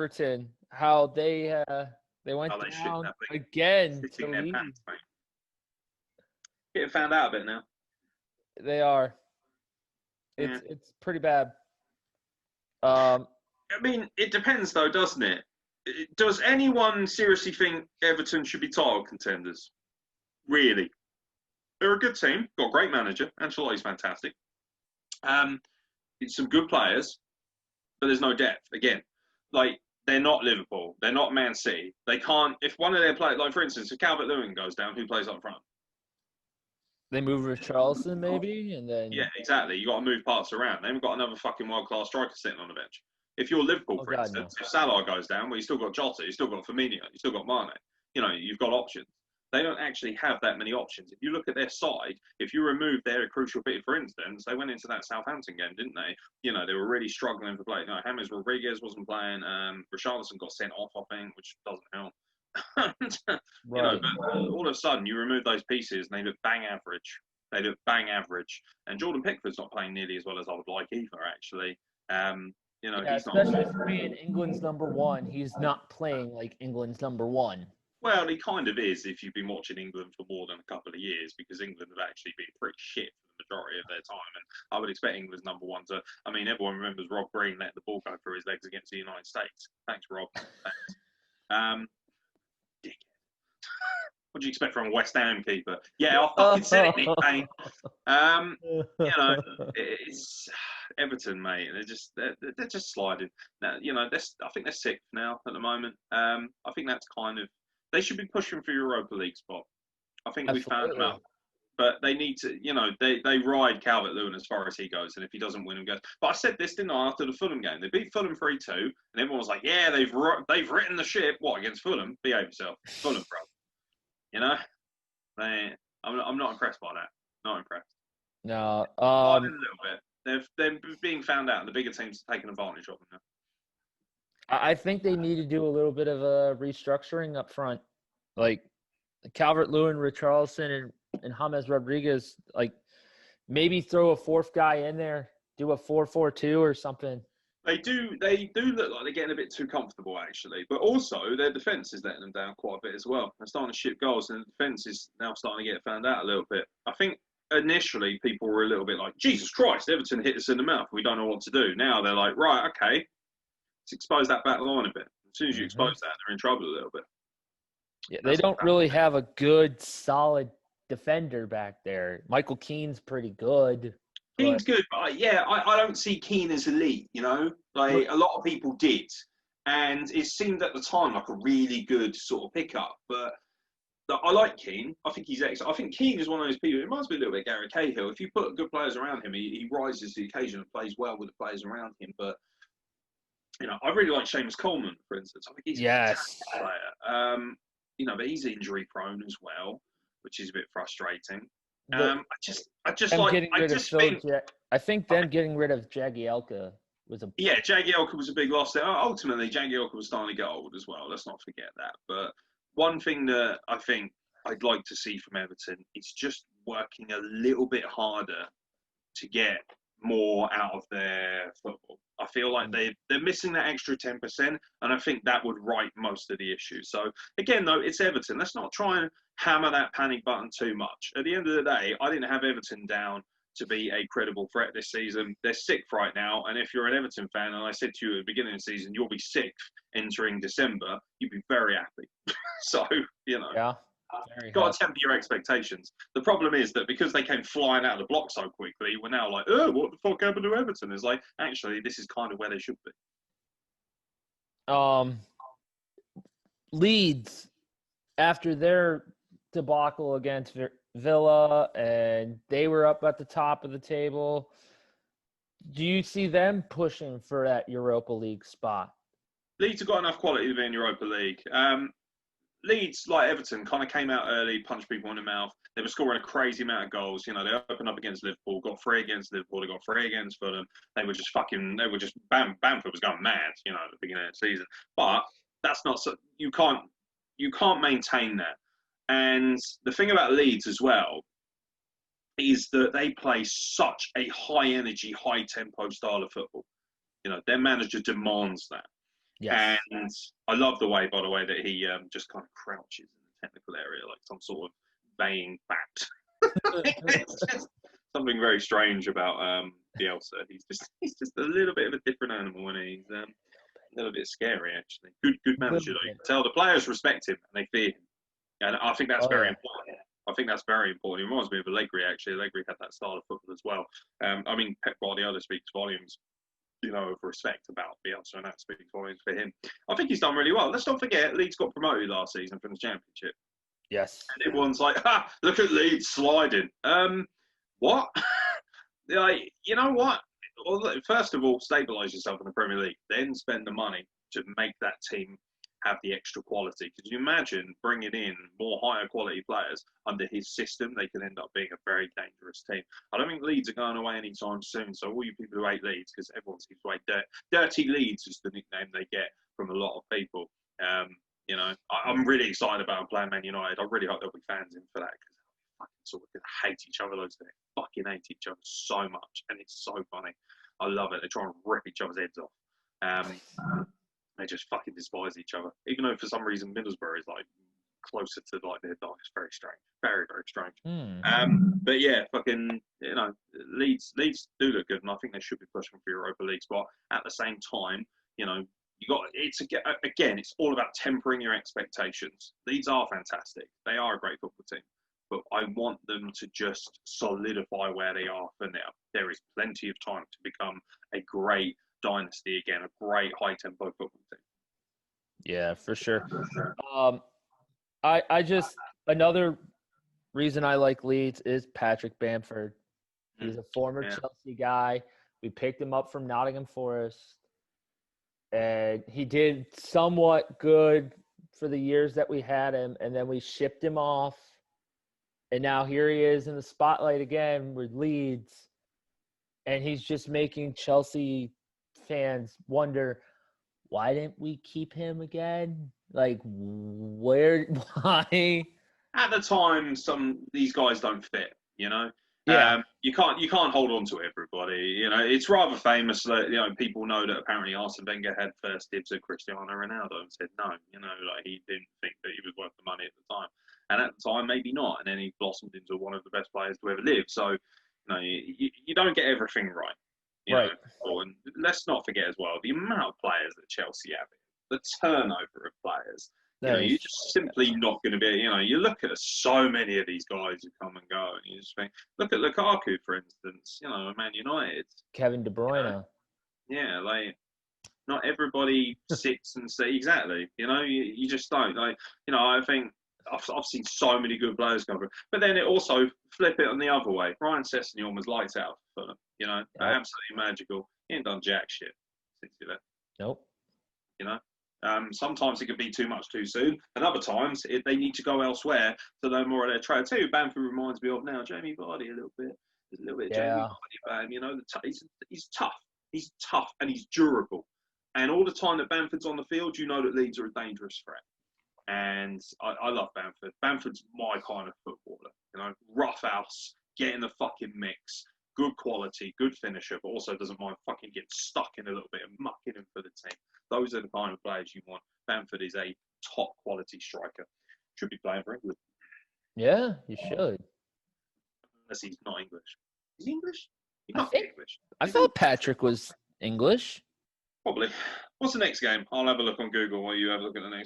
Everton, how they went they shit down that thing. again to Shitting their Leeds. pants, mate. Getting found out a bit now. They are. Yeah. It's pretty bad. I mean, it depends though, doesn't it? Does anyone seriously think Everton should be title contenders? Really? They're a good team. Got a great manager. Ancelotti's fantastic. It's some good players, but there's no depth. Again, like, they're not Liverpool. They're not Man City. They can't. If one of their players, like for instance, if Calvert-Lewin goes down, who plays up front? They move Richarlison maybe, and then Yeah, exactly. You got to move parts around. They haven't got another fucking world-class striker sitting on the bench. If you're Liverpool, for instance, if Salah goes down, well, you still got Jota, you still got Firmino, you still got Mane. You know, you've got options. They don't actually have that many options. If you look at their side, if you remove their crucial bit, for instance, they went into that Southampton game, didn't they? You know, they were really struggling for play. No, James Rodriguez wasn't playing. Richarlison got sent off, I think, which doesn't help. You know, but all of a sudden you remove those pieces and they look bang average. They look bang average. And Jordan Pickford's not playing nearly as well as I would like either, actually. You know, yeah, he's especially not. for being England's number one, he's not playing like England's number one. Well, he kind of is if you've been watching England for more than a couple of years, because England have actually been pretty shit for the majority of their time. And I would expect England's number one to. I mean, everyone remembers Rob Green letting the ball go through his legs against the United States. Thanks, Rob. Thanks. Dickhead. What do you expect from a West Ham keeper? Yeah, I fucking said it, Nick Payne. You know, it's Everton, mate. They're just sliding. Now, you know, I think they're sixth now at the moment. I think that's kind of. They should be pushing for Europa League spot. I think we found them out. But they need to, you know, they ride Calvert-Lewin as far as he goes. And if he doesn't win, him goes. But I said this, didn't I, after the Fulham game? They beat Fulham 3-2. And everyone was like, yeah, they've written the ship. What, against Fulham? Behave yourself. Fulham, bro. You know? I'm not impressed by that. Not impressed. No. A little bit. They're being found out. And the bigger teams are taking advantage of them now. I think they need to do a little bit of a restructuring up front. Like Calvert-Lewin, Richarlison, and James Rodriguez, like maybe throw a fourth guy in there, do a 4-4-2 or something. They do look like they're getting a bit too comfortable, actually. But also, their defence is letting them down quite a bit as well. They're starting to ship goals, and the defence is now starting to get found out a little bit. I think initially people were a little bit like, Jesus Christ, Everton hit us in the mouth. We don't know what to do. Now they're like, right, okay. Let's expose that back line a bit. As soon as you expose that, they're in trouble a little bit. Yeah, they don't really have a good, solid defender back there. Michael Keane's pretty good. Keane's good, but I don't see Keane as elite, you know? Like, a lot of people did. And it seemed at the time like a really good sort of pickup. But I like Keane. I think he's excellent. I think Keane is one of those people, it reminds me a little bit of Gary Cahill. If you put good players around him, he rises to the occasion and plays well with the players around him. But, you know, I really like Seamus Coleman, for instance. I think he's a fantastic player. You know, but he's injury prone as well, which is a bit frustrating. I think them getting rid of Jagielka was a Jagielka was a big loss there. Ultimately, Jagielka was starting to get old as well. Let's not forget that. But one thing that I think I'd like to see from Everton is just working a little bit harder to get more out of their football. I feel like they're missing that extra 10%, and I think that would right most of the issues. So, again, though, it's Everton. Let's not try and hammer that panic button too much. At the end of the day, I didn't have Everton down to be a credible threat this season. They're sixth right now, and if you're an Everton fan, and I said to you at the beginning of the season, you'll be sixth entering December, you'd be very happy. So, you know. Yeah. Got to temper your expectations. The problem is that because they came flying out of the block so quickly, we're now like, oh, what the fuck happened to Everton? It's like, actually, this is kind of where they should be. Leeds, after their debacle against Villa, and they were up at the top of the table, do you see them pushing for that Europa League spot? Leeds have got enough quality to be in Europa League. Leeds, like Everton, kind of came out early, punched people in the mouth. They were scoring a crazy amount of goals. You know, they opened up against Liverpool, got 3 against Liverpool, they got 3 against Fulham. Bamford was going mad, you know, at the beginning of the season. But that's not so, you can't maintain that. And the thing about Leeds as well is that they play such a high energy, high tempo style of football. You know, their manager demands that. Yes. And I love the way, by the way, that he just kind of crouches in the technical area like some sort of baying bat. It's just something very strange about Bielsa. He's just a little bit of a different animal, and he's a little bit scary actually. Good manager though. You can tell the players respect him and they fear him, and I think that's very important. I think that's very important. It reminds me of Allegri actually. Allegri had that style of football as well. I mean, Pep Guardiola speaks volumes, of respect about Bielsa, and that speaks volumes for him. I think he's done really well. Let's not forget, Leeds got promoted last season from the Championship. Yes. And everyone's like, look at Leeds sliding. What? Like, you know what? Well, first of all, stabilise yourself in the Premier League, then spend the money to make that team have the extra quality. Could you imagine bringing in more higher quality players under his system? They could end up being a very dangerous team. I don't think Leeds are going away anytime soon. So all you people who hate Leeds, because everyone seems to hate Dirty Leeds is the nickname they get from a lot of people. I'm really excited about playing Man United. I really hope there'll be fans in for that, because they fucking sort of hate each other loads. They fucking hate each other so much, and it's so funny. I love it. They try and rip each other's heads off. They just fucking despise each other, even though for some reason Middlesbrough is like closer to like their dog. It's very strange, very very strange. But yeah, fucking Leeds do look good, and I think they should be pushing for Europa League spot. At the same time, you got it's all about tempering your expectations. Leeds are fantastic; they are a great football team, but I want them to just solidify where they are for now. There is plenty of time to become a great dynasty again, a great high tempo football team. Yeah, for sure. I just, another reason I like Leeds is Patrick Bamford. He's a former Chelsea guy. We picked him up from Nottingham Forest, and he did somewhat good for the years that we had him, and then we shipped him off, and now here he is in the spotlight again with Leeds, and he's just making Chelsea fans wonder, why didn't we keep him again? Like, why? At the time, these guys don't fit. Yeah. You can't hold on to everybody. It's rather famous that people know that apparently Arsene Wenger had first dibs at Cristiano Ronaldo and said no. Like he didn't think that he was worth the money at the time, and at the time maybe not. And then he blossomed into one of the best players to ever live. So you don't get everything right. Right. And let's not forget as well the amount of players that Chelsea have, the turnover of players. You're just simply not going to be. You look at so many of these guys who come and go, and you just think, look at Lukaku, for instance. Man United. Kevin De Bruyne. Like not everybody sits and see exactly. You just don't. Like I think I've seen so many good players come through, but then it also flip it on the other way. Ryan Sessegnon was lights out for them. Absolutely magical. He ain't done jack shit since he left. Nope. Sometimes it can be too much too soon, and other times they need to go elsewhere to learn more of their trade. I tell you, Bamford reminds me of now Jamie Vardy a little bit. There's a little bit of Jamie Vardy about him. He's tough. He's tough and he's durable. And all the time that Bamford's on the field, you know that Leeds are a dangerous threat. And I love Bamford. Bamford's my kind of footballer. Rough house, get in the fucking mix, good quality, good finisher, but also doesn't mind fucking getting stuck in a little bit and mucking in for the team. Those are the kind of players you want. Bamford is a top quality striker. Should be playing for England. Yeah, you should. Unless he's not English. Is he English? He's not English. I thought Patrick was English. Probably. What's the next game? I'll have a look on Google while you have a look at the next